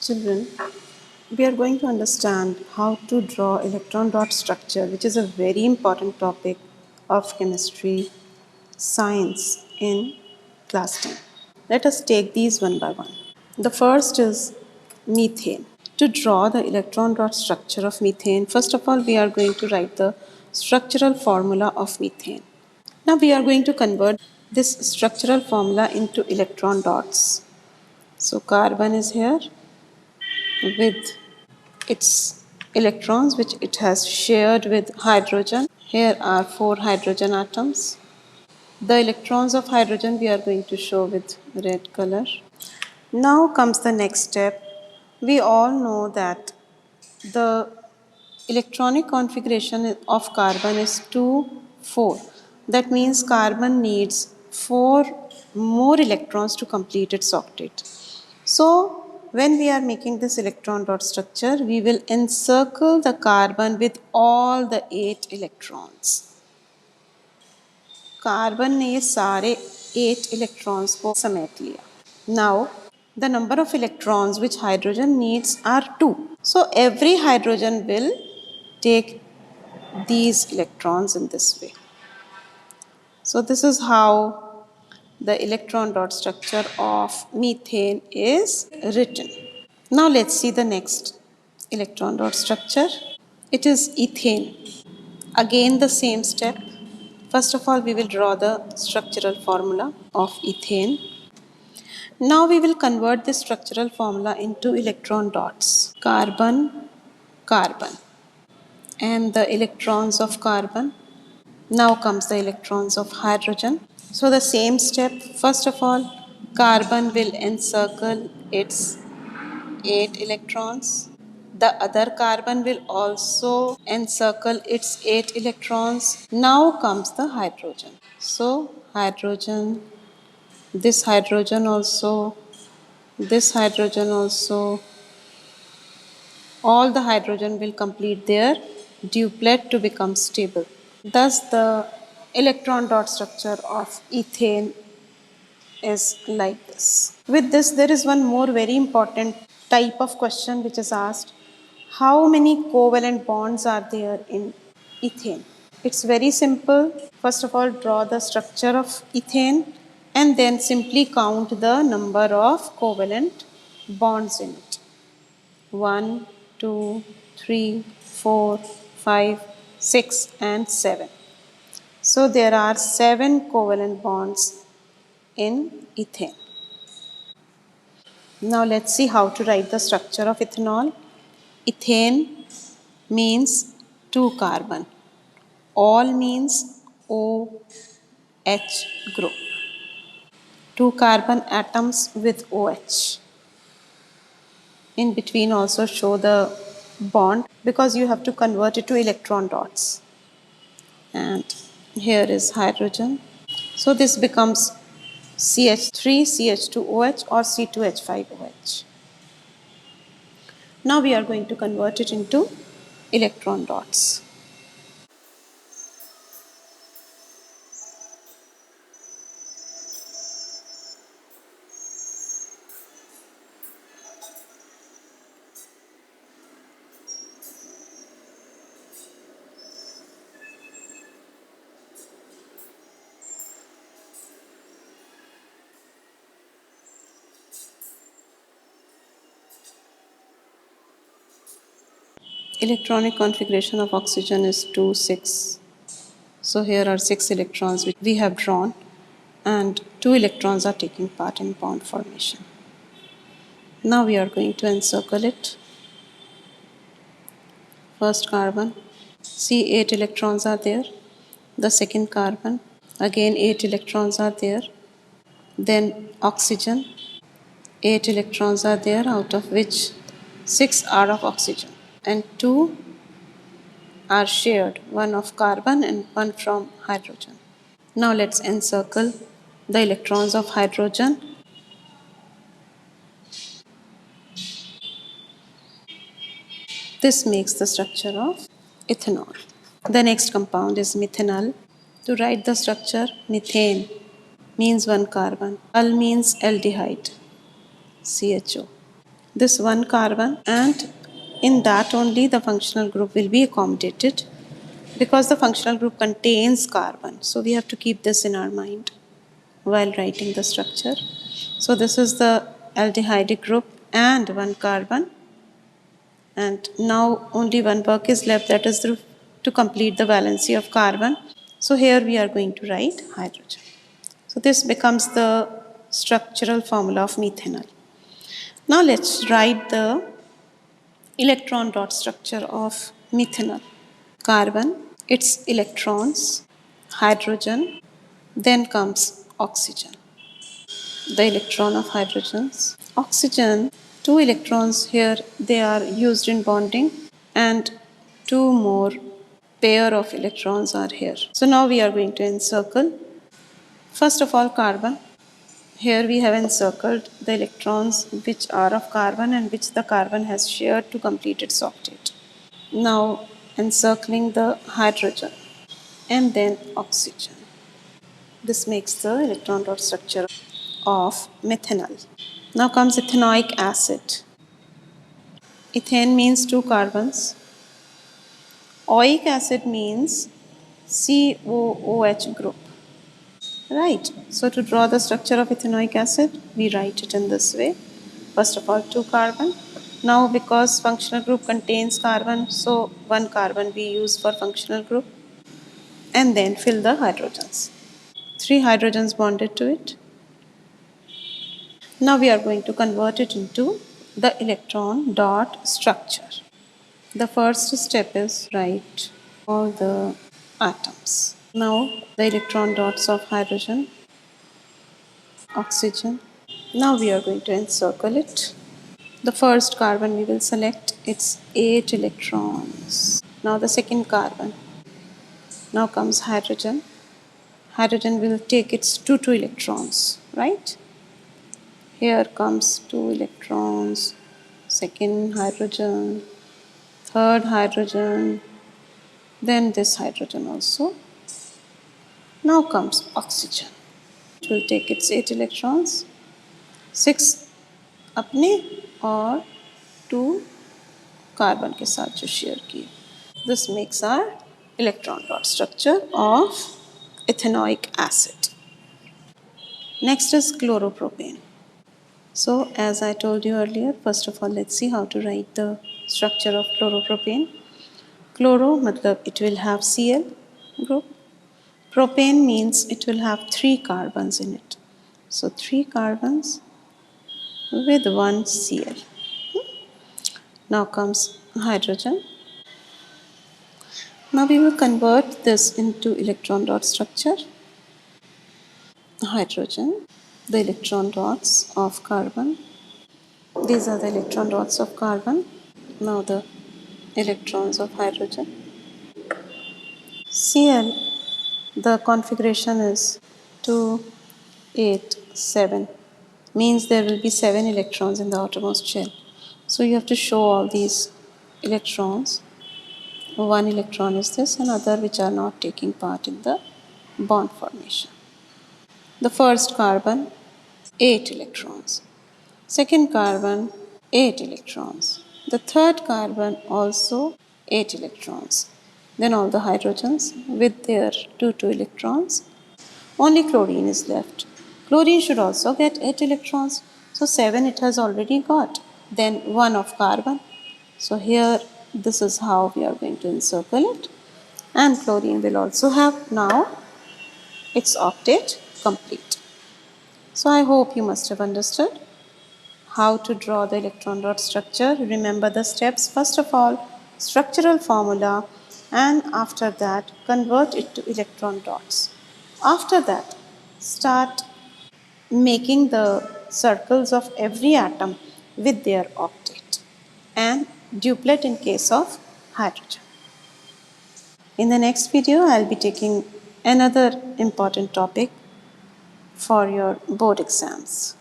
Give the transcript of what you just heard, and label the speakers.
Speaker 1: Children, we are going to understand how to draw electron dot structure, which is a very important topic of chemistry science in class 10. Let us take these one by one. The first is methane. To draw the electron dot structure of methane, first of all, we are going to write the structural formula of methane. Now we are going to convert this structural formula into electron dots. So carbon is here with its electrons which it has shared with hydrogen. Here are 4 hydrogen atoms. The electrons of hydrogen we are going to show with red color. Now comes the next step. We all know that the electronic configuration of carbon is 2, 4. That means carbon needs 4 more electrons to complete its octet. So, when we are making this electron dot structure, we will encircle the carbon with all the 8 electrons. Carbon ने ये सारे 8 electrons को समेट लिया. Now, the number of electrons which hydrogen needs are 2. So, every hydrogen will take these electrons in this way. So, this is how the electron dot structure of methane is written. Now, let's see the next electron dot structure. It is ethane. Again, the same step. First of all, we will draw the structural formula of ethane. Now we will convert this structural formula into electron dots. Carbon, carbon. And the electrons of carbon. Now comes the electrons of hydrogen. So the same step. First of all, carbon will encircle its 8 electrons. The other carbon will also encircle its 8 electrons. Now comes the hydrogen. So hydrogen, this hydrogen also, this hydrogen also, all the hydrogen will complete their duplet to become stable. Thus the electron dot structure of ethane is like this. With this, there is one more very important type of question which is asked. How many covalent bonds are there in ethane? It's very simple. First of all, draw the structure of ethane and then simply count the number of covalent bonds in it. 1, 2, 3, 4, 5, 6 and 7. So there are 7 covalent bonds in ethane. Now let's see how to write the structure of ethanol. Ethane means 2 carbon. All means OH group. 2 carbon atoms with OH. In between also show the bond because you have to convert it to electron dots. And here is hydrogen. So this becomes CH3, CH2OH or C2H5OH. Now we are going to convert it into electron dots. Electronic configuration of oxygen is 2, 6. So here are 6 electrons which we have drawn and 2 electrons are taking part in bond formation. Now we are going to encircle it. First carbon, see 8 electrons are there. The second carbon, again 8 electrons are there. Then oxygen, 8 electrons are there, out of which 6 are of oxygen and 2 are shared, one of carbon and one from hydrogen. Now let's encircle the electrons of hydrogen. This makes the structure of ethanol. The next compound is methanol. To write the structure, methane means 1 carbon. Al means aldehyde, CHO. this one carbon, and in that only the functional group will be accommodated, because the functional group contains carbon. So we have to keep this in our mind while writing the structure. So this is the aldehyde group and one carbon, and now only one work is left, that is to complete the valency of carbon. So here we are going to write hydrogen. So this becomes the structural formula of methanol. Now let's write the electron dot structure of methanol. Carbon, its electrons, hydrogen, then comes oxygen. The electron of hydrogens. Oxygen, two electrons here, they are used in bonding, and two more pair of electrons are here. So now we are going to encircle. First of all, carbon. Here we have encircled the electrons which are of carbon and which the carbon has shared to complete its octet. Now encircling the hydrogen and then oxygen. This makes the electron dot structure of methanol. Now comes ethanoic acid. Ethane means two carbons. Oic acid means COOH group. Right. So to draw the structure of ethanoic acid, we write it in this way. First of all, two carbon. Now because functional group contains carbon, so one carbon we use for functional group, and then fill the hydrogens. Three hydrogens bonded to it. Now we are going to convert it into the electron dot structure. The first step is write all the atoms. Now the electron dots of hydrogen, oxygen. Now we are going to encircle it. The first carbon we will select, its 8 electrons. Now the second carbon. Now comes hydrogen. Hydrogen will take its 2 electrons, right? Here comes 2 electrons, second hydrogen, third hydrogen, then this hydrogen also. Now comes oxygen. It will take its 8 electrons, 6 अपने और 2 carbon के साथ जो share किए. This makes our electron dot structure of ethanoic acid. Next is chloropropane. So as I told you earlier, first of all let's see how to write the structure of chloropropane. Chloro matlab it will have Cl group. Propane means it will have 3 carbons in it. So 3 carbons with 1 Cl. Now comes hydrogen. Now we will convert this into electron dot structure. Hydrogen, the electron dots of carbon. These are the electron dots of carbon. Now the electrons of hydrogen. Cl, the configuration is 2, 8, 7. Means there will be 7 electrons in the outermost shell. So you have to show all these electrons. One electron is this, and other which are not taking part in the bond formation. The first carbon, 8 electrons. Second carbon, 8 electrons. The third carbon also 8 electrons. Then all the hydrogens with their 2 electrons. Only chlorine is left. Chlorine should also get 8 electrons. So 7 it has already got. Then 1 of carbon. So here this is how we are going to encircle it. And chlorine will also have now its octet complete. So I hope you must have understood how to draw the electron dot structure. Remember the steps. First of all, structural formula, and after that convert it to electron dots. After that, start making the circles of every atom with their octet, and duplet in case of hydrogen. In the next video, I'll be taking another important topic for your board exams.